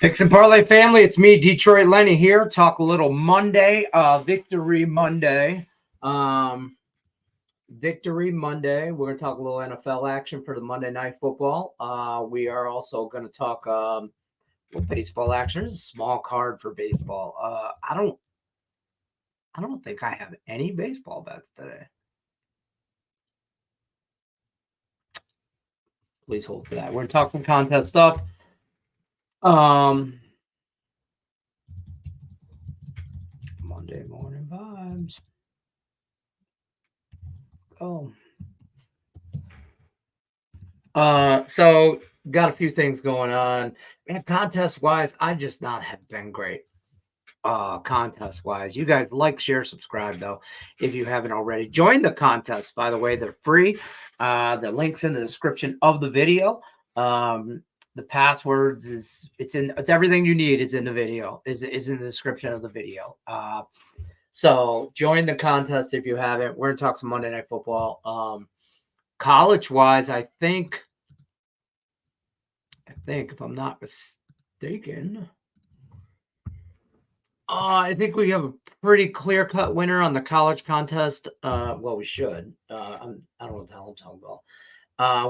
Picks and Parlay family, it's me, Detroit Lenny here. Talk a little Monday, Victory Monday. Victory Monday. We're going to talk a little NFL action for the Monday Night Football. We are also going to talk baseball action. There's a small card for baseball. I don't think I have any baseball bets today. Please hold for that. We're going to talk some contest stuff. Monday morning vibes. So got a few things going on. Man, contest wise, I just not have been great. Contest wise, you guys like, share, subscribe though if you haven't already. Join the contest, by the way, they're free. The link's in the description of the video. The passwords it's everything you need is in the video, is in the description of the video. So join the contest if you haven't. We're gonna talk some Monday Night Football. College wise, I think if I'm not mistaken, I think we have a pretty clear-cut winner on the college contest. Well, we should. I don't know what the hell I'm talking about.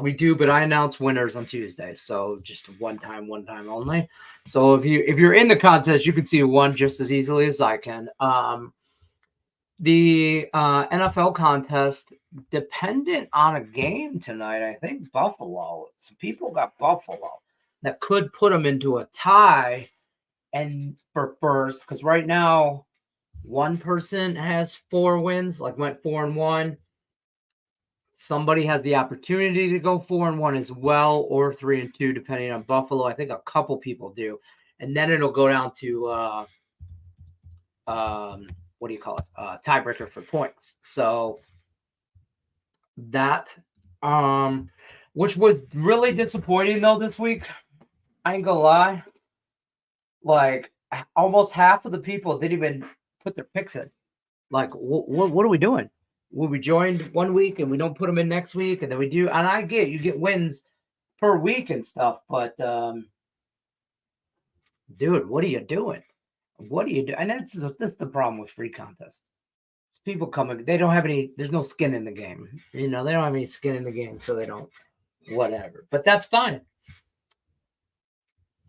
We do, but I announce winners on Tuesday, so just one time only. So if you're in the contest, you can see one just as easily as I can. The NFL contest, dependent on a game tonight, I think Buffalo. Some people got Buffalo that could put them into a tie. And for first, because right now, one person has 4 wins, like went 4-1. Somebody has the opportunity to go 4-1 as well, or 3-2, depending on Buffalo. I think a couple people do. And then it'll go down to what do you call it? Tiebreaker for points. So that, which was really disappointing though this week. I ain't gonna lie. Like almost half of the people didn't even put their picks in. Like, what are we doing? Well, we joined one week and we don't put them in next week, and then we do. And I get you get wins per week and stuff, but dude, what are you doing? What do you do? And that's the problem with free contests. People coming, they don't have any. There's no skin in the game. You know, they don't have any skin in the game, so they don't. Whatever, but that's fine.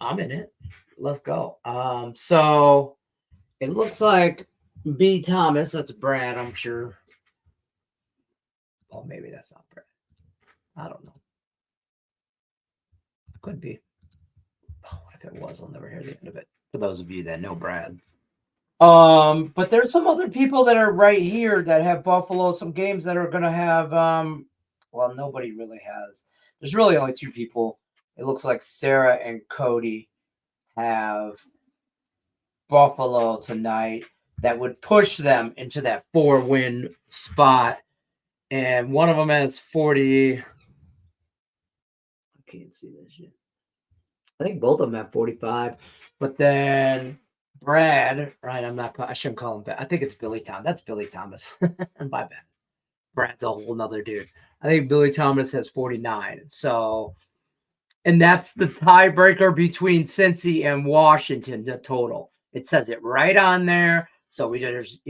I'm in it. Let's go. So it looks like B. Thomas, that's Brad, I'm sure. Oh, maybe that's not Brad. I don't know. Could be. Oh, if it was, I'll never hear the end of it. For those of you that know Brad. But there's some other people that are right here that have Buffalo, some games that are gonna have well, nobody really has. There's really only 2 people. It looks like Sarah and Cody have Buffalo tonight that would push them into that 4-win spot. And one of them has 40. I can't see this yet. I think both of them have 45. But then Brad, right? I shouldn't call him Brad. I think it's Billy Thomas. That's Billy Thomas. My bad. Brad's a whole nother dude. I think Billy Thomas has 49. So, and that's the tiebreaker between Cincy and Washington, the total. It says it right on there. So there's,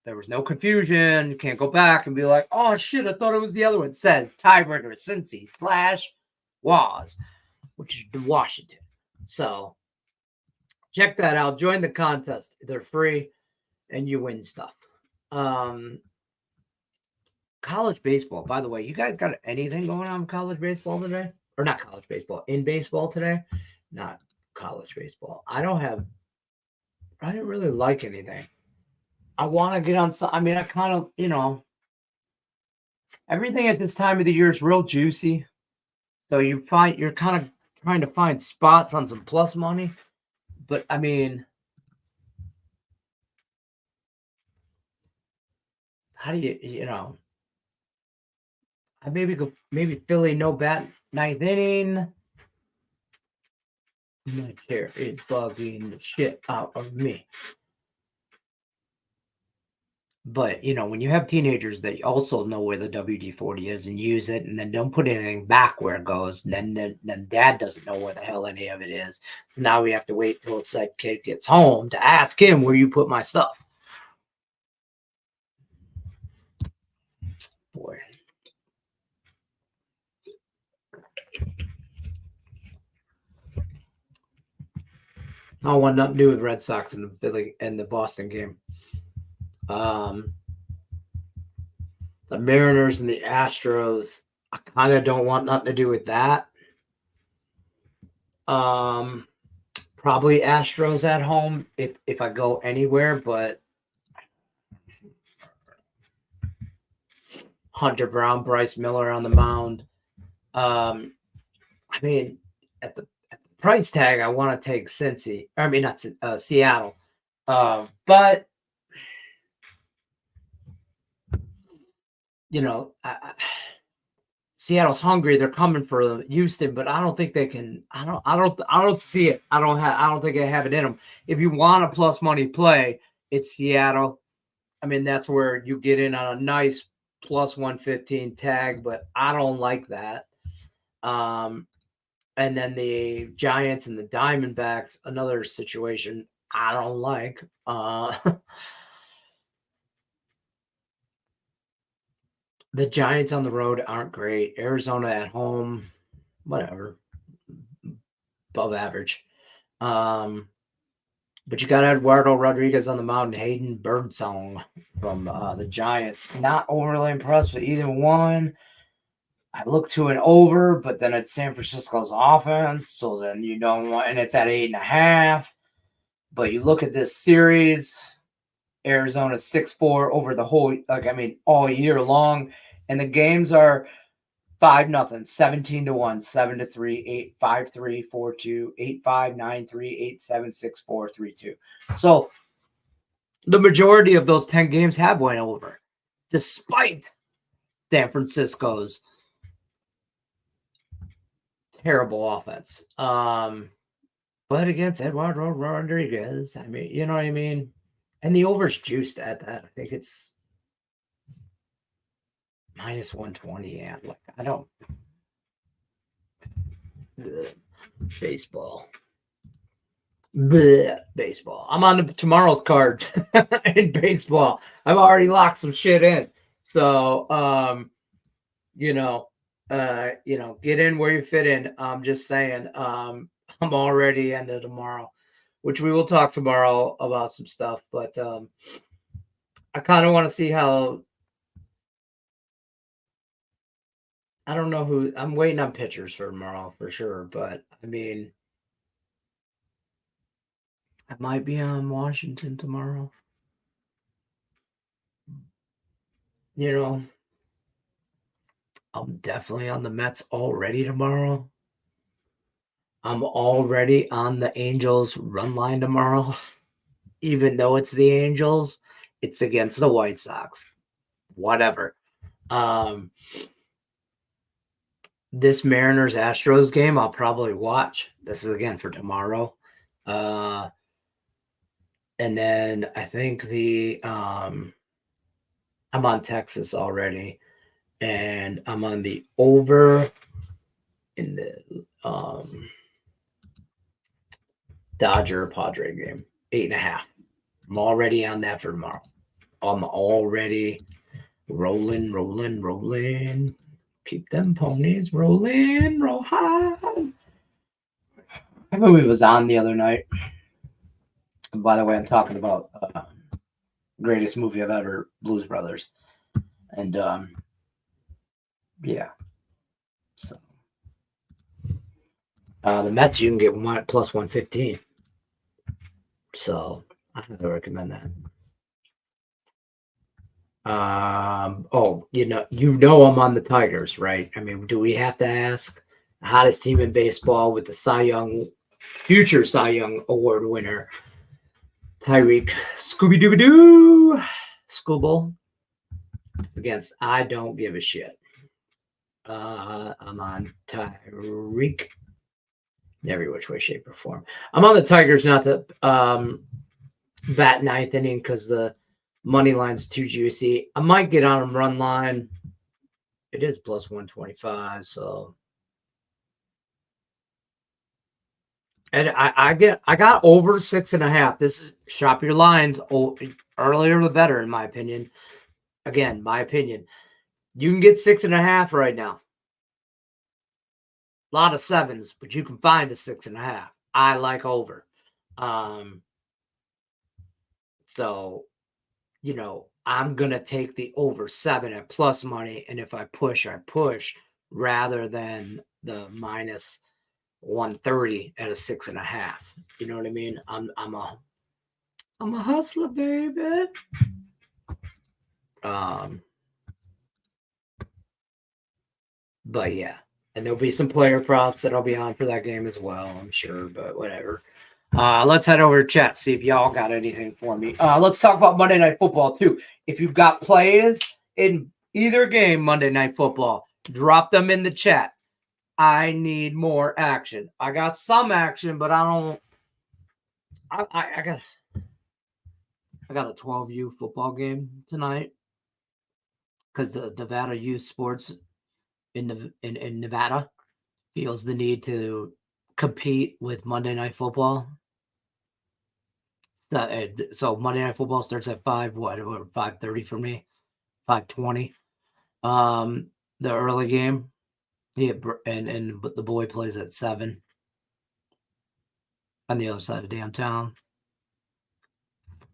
there was no confusion. You can't go back and be like, oh shit, I thought it was the other one. It says tiebreaker Cincy / Waz, which is Washington. So check that out. Join the contest. They're free and you win stuff. College baseball, by the way, you guys got anything going on in college baseball today? Or not college baseball, in baseball today? Not college baseball. I didn't really like anything. I want to get on some, I kind of, everything at this time of the year is real juicy. So you're kind of trying to find spots on some plus money. But how do you, I maybe Philly no bat 9th inning. My chair is bugging the shit out of me. But, when you have teenagers that also know where the WD-40 is and use it and then don't put anything back where it goes, then dad doesn't know where the hell any of it is. So now we have to wait till said kid gets home to ask him where you put my stuff. Boy. I don't want nothing to do with Red Sox and the Boston game. The Mariners and the Astros, I kind of don't want nothing to do with that. Probably Astros at home if I go anywhere, but Hunter Brown, Bryce Miller on the mound. I mean, at the price tag, I want to take Cincy. I mean, not Seattle. But Seattle's hungry. They're coming for Houston, but I don't think they can. I don't see it. I don't think they have it in them. If you want a plus money play, it's Seattle. I mean, that's where you get in on a nice plus 115 tag, but I don't like that. And then the Giants and the Diamondbacks, another situation I don't like. The Giants on the road aren't great. Arizona at home, whatever, above average. But you got Eduardo Rodriguez on the mound, Hayden Birdsong from the Giants. Not overly impressed with either one. I look to an over, but then it's San Francisco's offense. So then you don't want, and it's at 8.5. But you look at this series, Arizona 6-4 over the whole, all year long. And the games are 5-0, 17-1, 7-3, 8-5-3, 4-2, 8-5, 9-3, 8-7, 6-4, 3-2. So the majority of those 10 games have went over, despite San Francisco's terrible offense. But against Eduardo Rodriguez, I mean, you know what I mean? And the over's juiced at that. I think it's minus 120. Yeah, like I don't. Baseball. Bleh, baseball. I'm on tomorrow's card in baseball. I've already locked some shit in. So, get in where you fit in. I'm just saying, I'm already into tomorrow, which we will talk tomorrow about some stuff. But I kind of want to see how. I don't know who. I'm waiting on pitchers for tomorrow for sure. But I mean, I might be on Washington tomorrow. I'm definitely on the Mets already tomorrow. I'm already on the Angels run line tomorrow. Even though it's the Angels, it's against the White Sox. Whatever. This Mariners Astros game, I'll probably watch. This is again for tomorrow. And then I think I'm on Texas already. And I'm on the over in the Dodger Padre game, 8.5. I'm already on that for tomorrow. I'm already rolling. Keep them ponies rolling, roll high. That movie was on the other night. And by the way, I'm talking about greatest movie I've ever, Blues Brothers. And yeah. So the Mets, you can get plus 115. So I highly recommend that. I'm on the Tigers, right? I mean, do we have to ask? The hottest team in baseball with the future Cy Young Award winner, Tyreek Scooby-Dooby-Doo Scooble, against I don't give a shit. I'm on Tyreek in every which way, shape, or form. I'm on the Tigers not to bat ninth inning because the Money line's too juicy. I might get on a run line. It is plus 125, so. And I got over 6.5. This is shop your lines. Earlier the better, in my opinion. Again, my opinion. You can get 6.5 right now. A lot of 7s, but you can find a 6.5. I like over. So, I'm going to take the over 7 at plus money. And if I push, I push rather than the minus 130 at a 6.5. You know what I mean? I'm a hustler, baby. But yeah, and there'll be some player props that I'll be on for that game as well, I'm sure, but whatever. Let's head over to chat, see if y'all got anything for me. Let's talk about Monday Night Football, too. If you've got plays in either game Monday Night Football, drop them in the chat. I need more action. I got some action, but I don't. I got a 12U football game tonight because the Nevada Youth Sports in Nevada feels the need to compete with Monday Night Football. So Monday Night Football starts at 5:30 for me, 5:20. The early game, yeah, and the boy plays at 7 on the other side of downtown.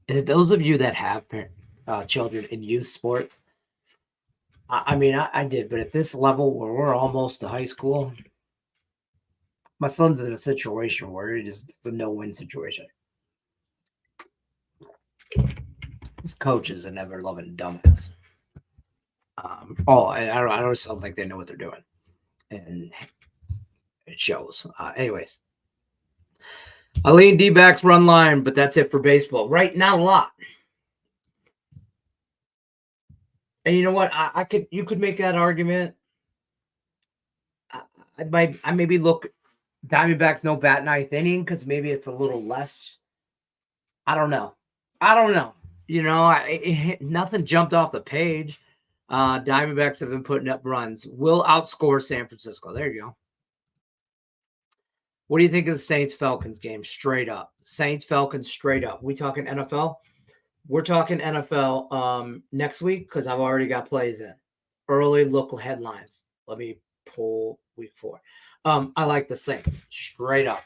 And those of you that have children in youth sports, I mean, I did, but at this level where we're almost to high school, my son's in a situation where it is a no-win situation. His coach is an ever-loving dumbass. I don't sound like they know what they're doing, and it shows. Anyways, I lean D-backs run line, but that's it for baseball. Right, not a lot. And you know what? You could make that argument. I maybe look Diamondbacks no bat ninth inning because maybe it's a little less. I don't know. Nothing jumped off the page. Diamondbacks have been putting up runs. Will outscore San Francisco. There you go. What do you think of the Saints-Falcons game? Straight up. Saints-Falcons straight up. We talking NFL? We're talking NFL next week because I've already got plays in. Early local headlines. Let me pull week 4. I like the Saints. Straight up.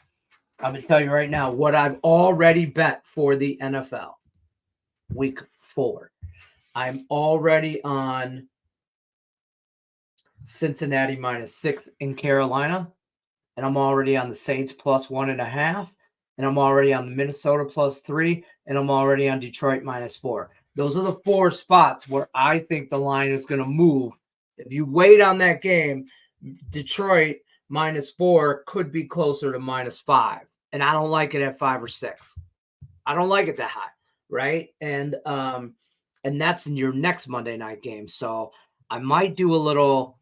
I'm going to tell you right now what I've already bet for the NFL. Week 4. I'm already on Cincinnati -6 in Carolina. And I'm already on the Saints +1.5. And I'm already on the Minnesota +3. And I'm already on Detroit -4. Those are the 4 spots where I think the line is going to move. If you wait on that game, Detroit -4 could be closer to -5. And I don't like it at 5 or 6. I don't like it that high, right? And that's in your next Monday night game. So I might do a little.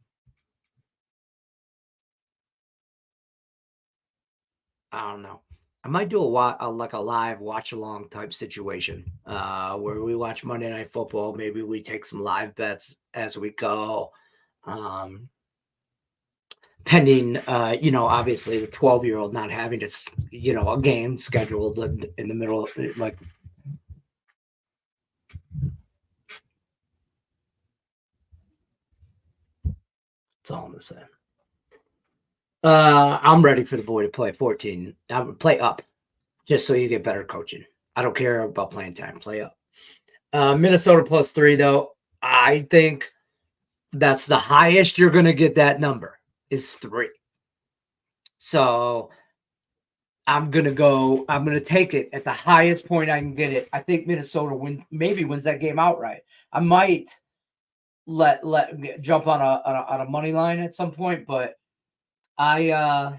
I don't know. I might do like a live watch along type situation where we watch Monday Night Football. Maybe we take some live bets as we go. Pending, obviously the 12-year-old not having to, a game scheduled in the middle, like. That's all I'm gonna say. I'm ready for the boy to play 14. I would play up just so you get better coaching. I don't care about playing time. Play up. Minnesota +3, though. I think that's the highest you're going to get that number is 3. So I'm going to take it at the highest point I can get it. I think Minnesota wins that game outright. I might jump on a money line at some point, but I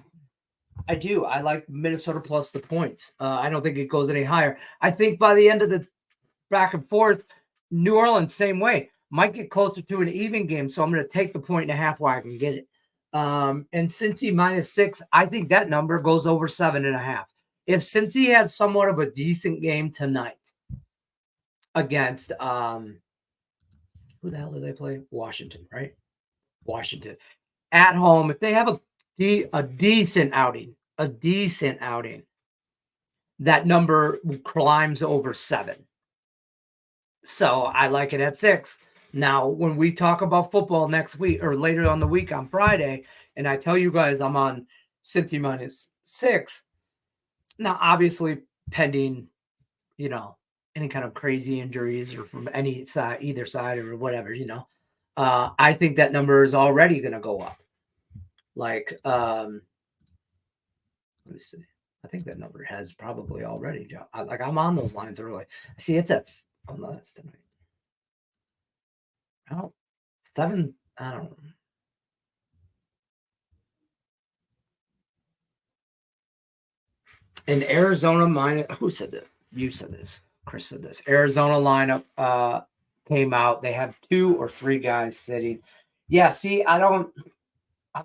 do. I like Minnesota plus the points. I don't think it goes any higher. I think by the end of the back and forth, New Orleans, same way, might get closer to an even game. So I'm going to take the 1.5 where I can get it. And Cincy -6, I think that number goes over 7.5. If Cincy has somewhat of a decent game tonight, against who the hell did they play? Washington, right? Washington at home. If they have a decent outing, that number climbs over 7. So I like it at 6. Now, when we talk about football next week or later on the week on Friday, and I tell you guys I'm on Cincy -6. Now, obviously, pending, any kind of crazy injuries or from any side, either side or whatever, I think that number is already going to go up. Like, let me see. I think that number has probably already jumped. I'm on those lines early. See, it's at, oh no, that's tonight. Oh, 7, I don't know. In Arizona minus, who said this? You said this. Chris said this. Arizona lineup came out. They have 2 or 3 guys sitting. Yeah, see, I'm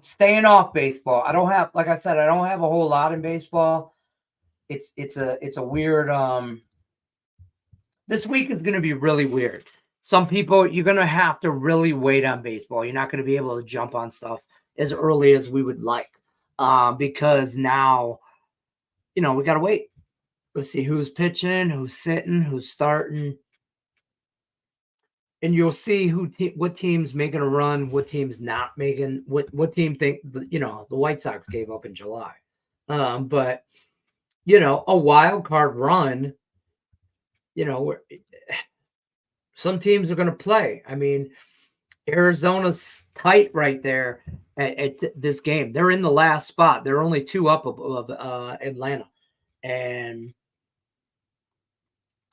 staying off baseball. I don't have, like I said, I don't have a whole lot in baseball. It's a weird this week is going to be really weird. Some people, you're going to have to really wait on baseball. You're not going to be able to jump on stuff as early as we would like because now, we got to wait. Let's see who's pitching, who's sitting, who's starting. And you'll see what team's making a run, what team's not making, what team think, the White Sox gave up in July. But, a wild card run, some teams are going to play. I mean, Arizona's tight right there at this game. They're in the last spot. They're only 2 up of Atlanta. And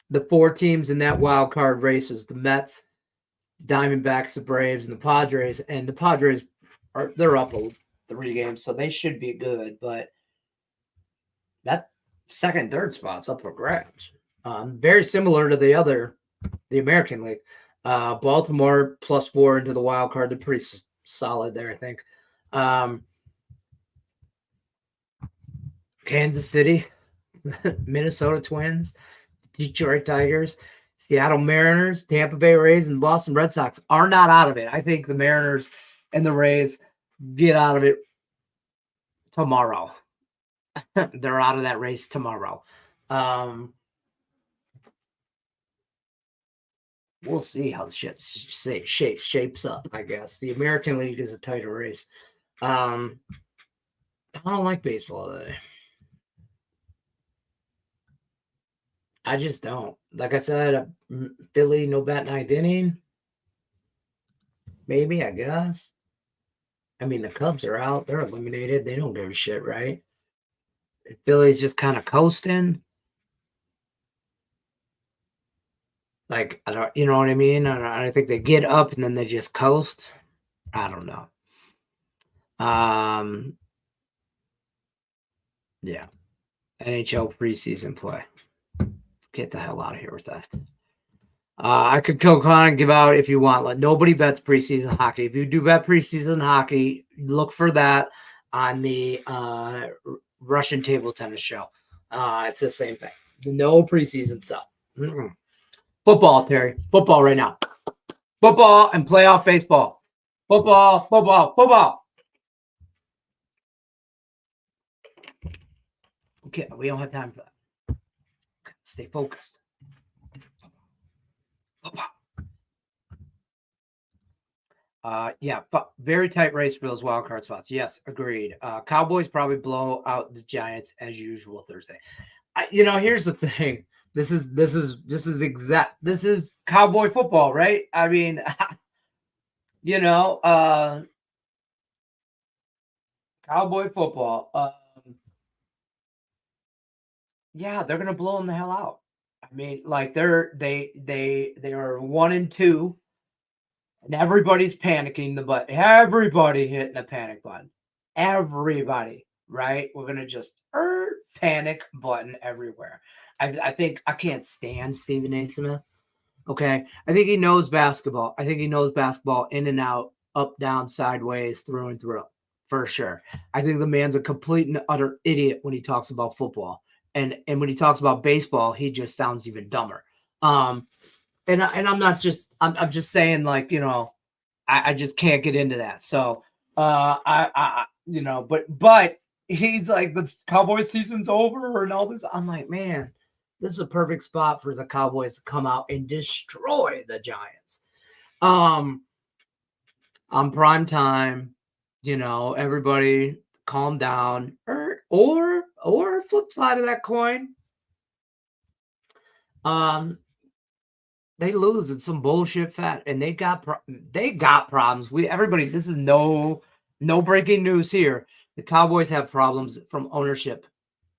the 4 teams in that wild card race is the Mets, Diamondbacks, the Braves, and the Padres. And the Padres they're up 3 games, so they should be good. But that second, third spot's up for grabs. Very similar to the American League. Baltimore +4 into the wild card. They're pretty solid there, I think. Kansas City, Minnesota Twins, Detroit Tigers, Seattle Mariners, Tampa Bay Rays, and Boston Red Sox are not out of it. I think the Mariners and the Rays get out of it tomorrow. They're out of that race tomorrow. We'll see how the shit shapes up, I guess. The American League is a tighter race. I don't like baseball today. I just don't. Like I said, Philly, no bat 9th inning. Maybe, I guess. I mean, the Cubs are out. They're eliminated. They don't give a shit, right? Philly's just kind of coasting. Like, I don't, you know what I mean? I think they get up and then they just coast. I don't know. Yeah. NHL preseason play. Get the hell out of here with that. I could go on and give out if you want. Like, nobody bets preseason hockey. If you do bet preseason hockey, look for that on the Russian table tennis show. It's the same thing. No preseason stuff. Mm-mm. Football, Terry. Football right now. Football and playoff baseball. Football. Okay, we don't have time for that. Okay, stay focused. Football. Yeah, very tight race for those wild card spots. Yes, agreed. Cowboys probably blow out the Giants as usual Thursday. Here's the thing. This is cowboy football, right? I mean, cowboy football. Yeah, they're gonna blow them the hell out. I mean, like they are 1-2, and everybody's panicking everybody hitting a panic button. Everybody, right? We're gonna just panic button everywhere. I think I can't stand Stephen A. Smith. Okay. I think he knows basketball. I think he knows basketball in and out, up, down, sideways, through and through, for sure. I think the man's a complete and utter idiot when he talks about football. And when he talks about baseball, he just sounds even dumber. And I'm not just I'm just saying, like, I just can't get into that. So I but he's like, the Cowboys season's over and all this. I'm like, man, this is a perfect spot for the Cowboys to come out and destroy the Giants. On prime time, everybody calm down. Or flip side of that coin, they lose. It's some bullshit fat, and they got problems. This is no breaking news here. The Cowboys have problems from ownership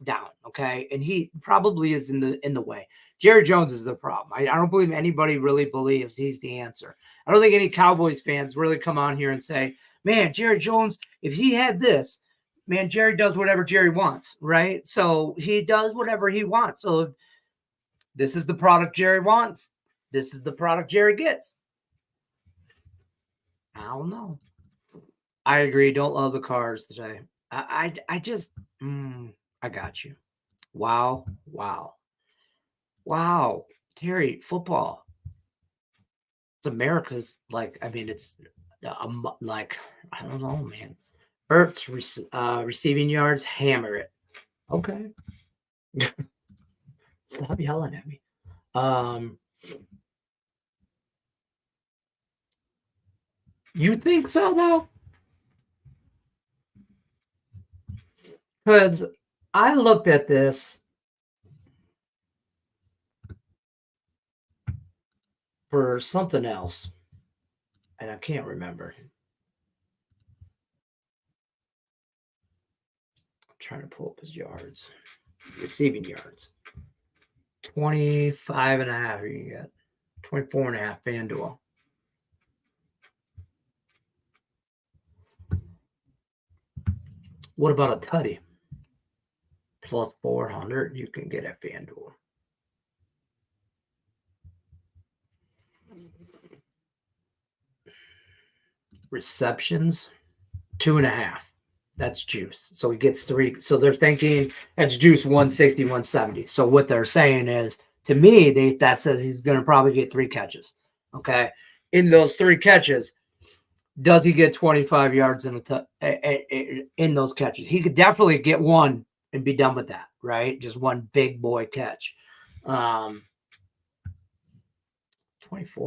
down, okay? And he probably is in the way. Jerry Jones is the problem. I don't believe anybody really believes he's the answer. I don't think any Cowboys fans really come on here and say, man, Jerry Jones, if he had this, man, Jerry does whatever Jerry wants, right? So he does whatever he wants. So if this is the product Jerry wants, this is the product Jerry gets. I don't know. I agree. Don't love the Cars today. I just, I got you. Wow. Terry, football. It's America's, like, I mean, it's like, I don't know, man. Ertz, receiving yards, hammer it. Okay. Stop yelling at me. You think so, though? Because I looked at this for something else, and I can't remember. I'm trying to pull up his yards. Receiving yards. 25 and a half you can get. 24 and a half FanDuel. What about a tutty? Plus 400 you can get at FanDuel. Receptions, 2.5. That's juice. So he gets 3. So they're thinking that's juice 160, 170. So what they're saying is, to me, that says he's going to probably get 3 catches. Okay. In those 3 catches, does he get 25 yards in those catches? He could definitely get 1 and be done with that, right? Just 1 big boy catch. 24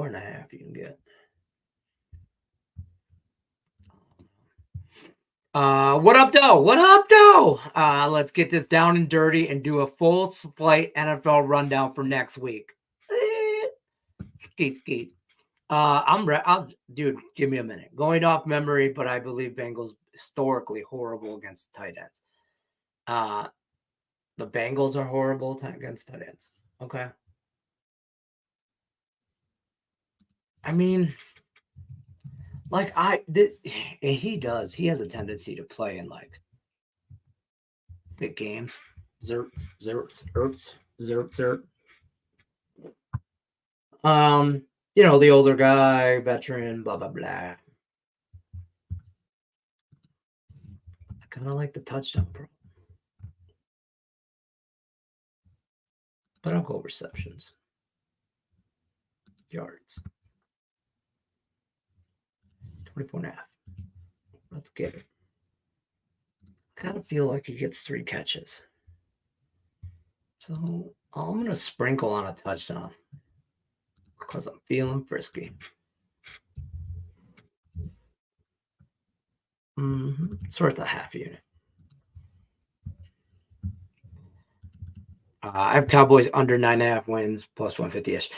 and a half you can get. What up, though? Let's get this down and dirty and do a full slate NFL rundown for next week. Skeet. Dude, give me a minute. Going off memory, but I believe Bengals historically horrible against tight ends. The Bengals are horrible against tight ends. Okay. I mean, like, he does. He has a tendency to play in, like, big games. Zerts. The older guy, veteran, blah, blah, blah. I kind of like the touchdown pro. But I'll go receptions. Yards. 24.5. Let's get it. I kind of feel like he gets 3 catches. So I'm going to sprinkle on a touchdown because I'm feeling frisky. It's worth a half unit. I have Cowboys under 9.5 wins, plus 150-ish.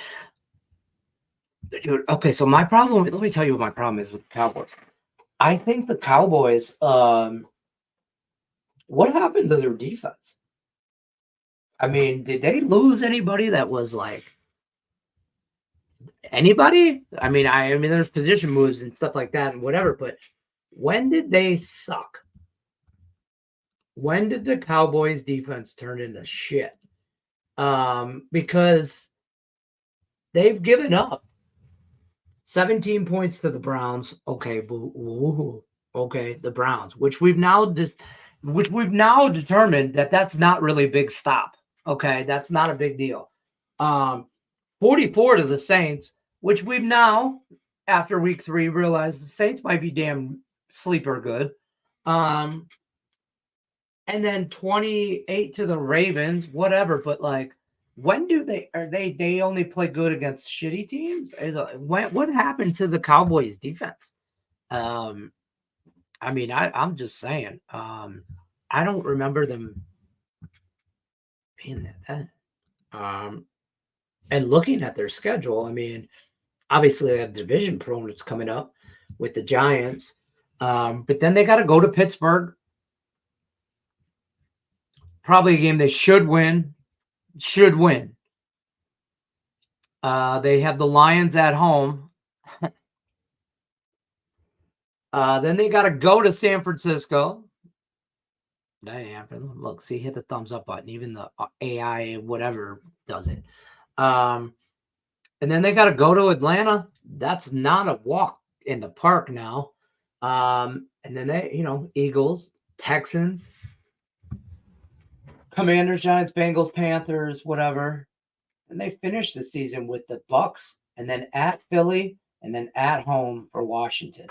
Dude, okay, so my problem, let me tell you what my problem is with the Cowboys. I think the Cowboys, what happened to their defense? I mean, did they lose anybody that was like anybody? I mean, there's position moves and stuff like that and whatever, but when did they suck? When did the Cowboys defense turn into shit? Because they've given up 17 points to the Browns. Okay, okay, the Browns, which we've now determined that that's not really a big stop. Okay, that's not a big deal. 44 to the Saints, which we've now, after week 3, realized the Saints might be damn sleeper good. And then 28 to the Ravens, whatever. But like, when do they only play good against shitty teams? What happened to the Cowboys defense? I mean, I'm just saying. I don't remember them being that bad. And looking at their schedule, I mean, obviously they have division opponents coming up with the Giants. But then they got to go to Pittsburgh. Probably a game they should win. They have the Lions at home. Then they got to go to San Francisco. That ain't happened. Look, see, hit the thumbs up button. Even the AI, whatever, does it. And then they got to go to Atlanta. That's not a walk in the park now. And then they, Eagles, Texans, Commanders, Giants, Bengals, Panthers, whatever. And they finish the season with the Bucks, and then at Philly, and then at home for Washington.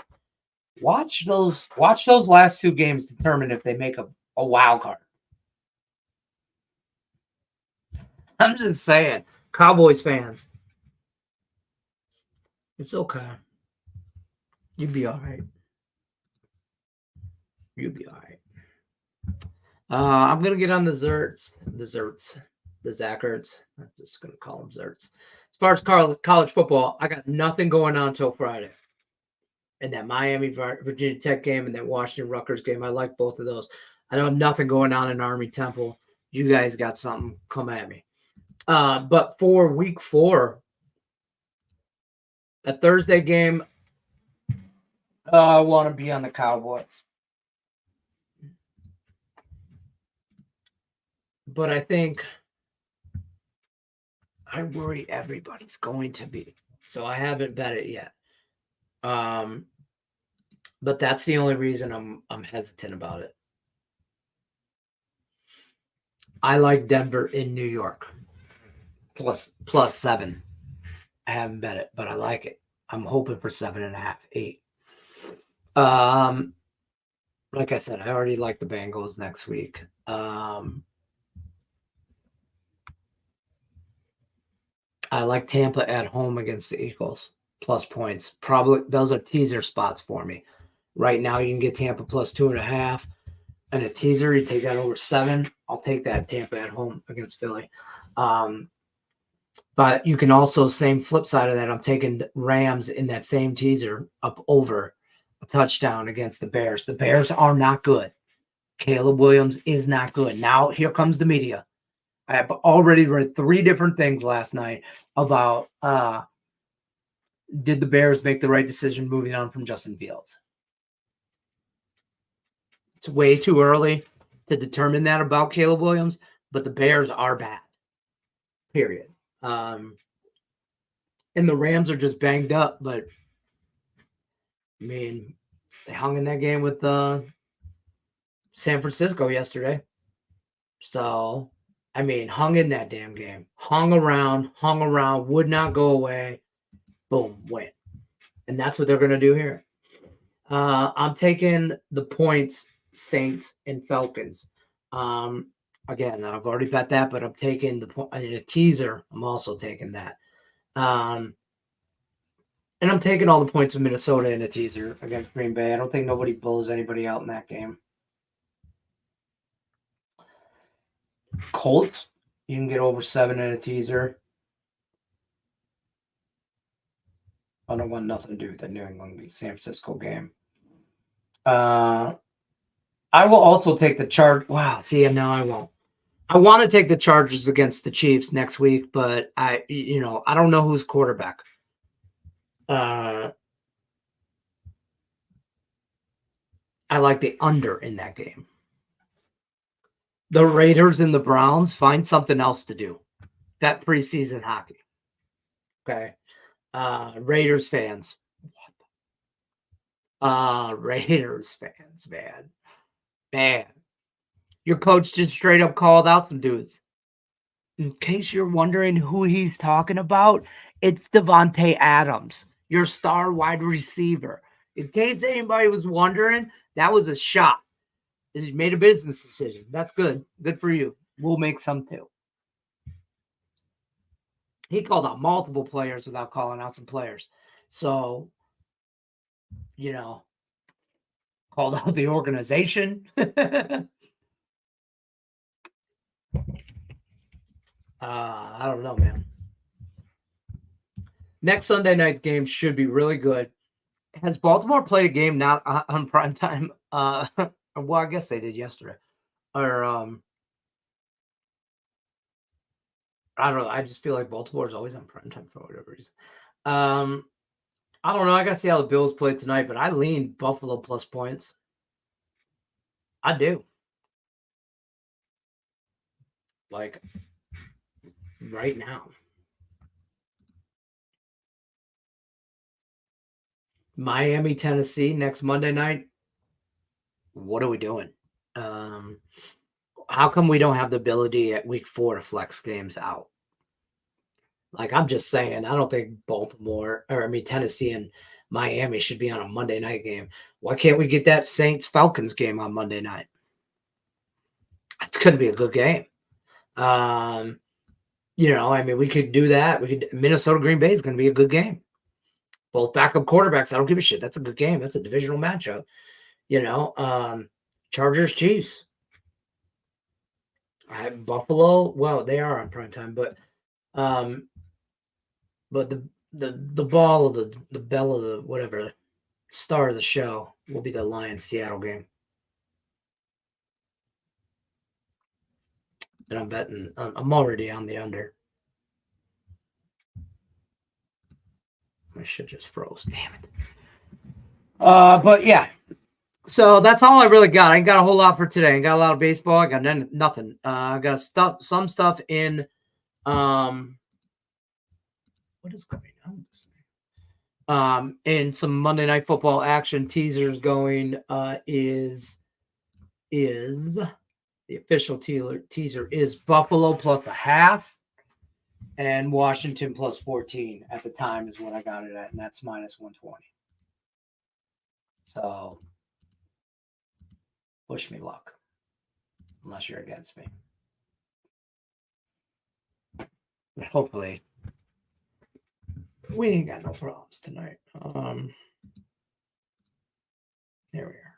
Watch those last 2 games determine if they make a wild card. I'm just saying, Cowboys fans, it's okay. You'll be all right. I'm gonna get on the Zerts, the Zackards. I'm just gonna call them Zerts. As far as college football, I got nothing going on until Friday. And that Miami Virginia Tech game and that Washington Rutgers game, I like both of those. I know nothing going on in Army Temple. You guys got something, come at me. But for week 4, a Thursday game, I want to be on the Cowboys. But I think I worry everybody's going to be. So I haven't bet it yet. But that's the only reason I'm hesitant about it. I like Denver in New York. Plus 7. I haven't bet it, but I like it. I'm hoping for 7.5, 8. Like I said, I already like the Bengals next week. I like Tampa at home against the Eagles. Plus points. Probably those are teaser spots for me. Right now, you can get Tampa plus 2.5. And a teaser, you take that over 7. I'll take that Tampa at home against Philly. But you can also, same flip side of that, I'm taking Rams in that same teaser up over a touchdown against the Bears. The Bears are not good. Caleb Williams is not good. Now, here comes the media. I have already read 3 different things last night about did the Bears make the right decision moving on from Justin Fields? It's way too early to determine that about Caleb Williams, but the Bears are bad, period. And the Rams are just banged up, but I mean, they hung in that game with San Francisco yesterday. So, I mean, hung in that damn game. Hung around, would not go away. Boom, win. And that's what they're going to do here. I'm taking the points, Saints and Falcons. Again, I've already bet that, but I'm taking a teaser. I'm also taking that. And I'm taking all the points of Minnesota in a teaser against Green Bay. I don't think nobody blows anybody out in that game. Colts, you can get over 7 in a teaser. I don't want nothing to do with the New England San Francisco game. I will also take the charge. Wow, see, no, I won't. I want to take the Chargers against the Chiefs next week, but I don't know who's quarterback. I like the under in that game. The Raiders and the Browns, find something else to do. That preseason hockey. Okay. Raiders fans. Raiders fans, man. Your coach just straight up called out some dudes. In case you're wondering who he's talking about, it's Devontae Adams, your star wide receiver. In case anybody was wondering, that was a shot. He made a business decision. That's good. Good for you. We'll make some too. He called out multiple players without calling out some players. So, called out the organization. I don't know, man. Next Sunday night's game should be really good. Has Baltimore played a game not on prime time? Well, I guess they did yesterday. Or I don't know. I just feel like Baltimore is always on prime time for whatever reason. I don't know. I gotta see how the Bills play tonight, but I lean Buffalo plus points. I do. Like right now. Miami, Tennessee next Monday night. What are we doing? How come we don't have the ability at week 4 to flex games out? Like, I'm just saying, I don't think Tennessee and Miami should be on a Monday night game. Why can't we get that Saints-Falcons game on Monday night? It's going to be a good game. We could do that. Minnesota-Green Bay is going to be a good game. Both backup quarterbacks, I don't give a shit. That's a good game. That's a divisional matchup. Chargers-Chiefs. I have Buffalo. Well, they are on prime time, but the ball of the bell of the whatever star of the show will be the Lions-Seattle game. And I'm betting. I'm already on the under. My shit just froze. Damn it. But yeah. So that's all I really got. I ain't got a whole lot for today. I ain't got a lot of baseball. I got nothing. I got some stuff in. What is going on with this thing? And some Monday Night Football action teasers going. Is the official teaser is Buffalo plus a half and Washington plus 14 at the time is what I got it at, and that's minus 120. So wish me luck, unless you're against me. But hopefully, we ain't got no problems tonight. There we are.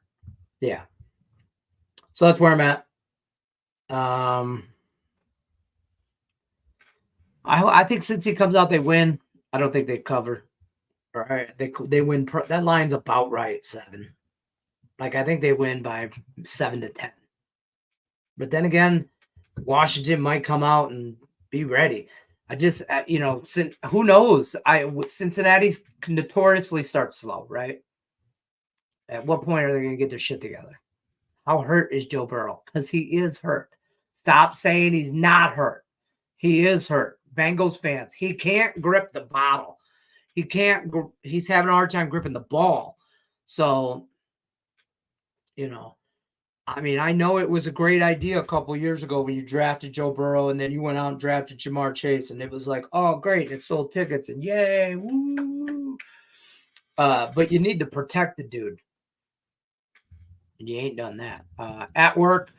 Yeah. So that's where I'm at. I think since he comes out, they win. I don't think they cover. All right, they win. That line's about right, 7. Like, I think they win by 7 to 10. But then again, Washington might come out and be ready. I just, who knows? Cincinnati notoriously starts slow, right? At what point are they going to get their shit together? How hurt is Joe Burrow? Because he is hurt. Stop saying he's not hurt. He is hurt. Bengals fans, he can't grip the bottle. He's having a hard time gripping the ball. So, I know it was a great idea a couple years ago when you drafted Joe Burrow and then you went out and drafted Jamar Chase, and it was like, oh, great, it sold tickets and yay, woo. But you need to protect the dude. And you ain't done that at work.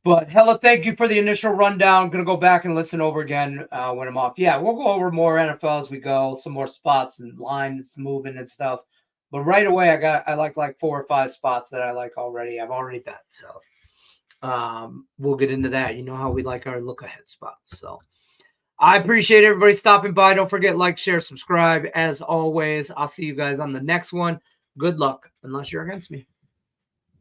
But hella, thank you for the initial rundown. I'm going to go back and listen over again when I'm off. Yeah, we'll go over more NFL as we go, some more spots and lines moving and stuff. But right away, I like 4 or 5 spots that I like already. I've already bet. So we'll get into that. You know how we like our look ahead spots. So I appreciate everybody stopping by. Don't forget, like, share, subscribe. As always, I'll see you guys on the next one. Good luck, unless you're against me.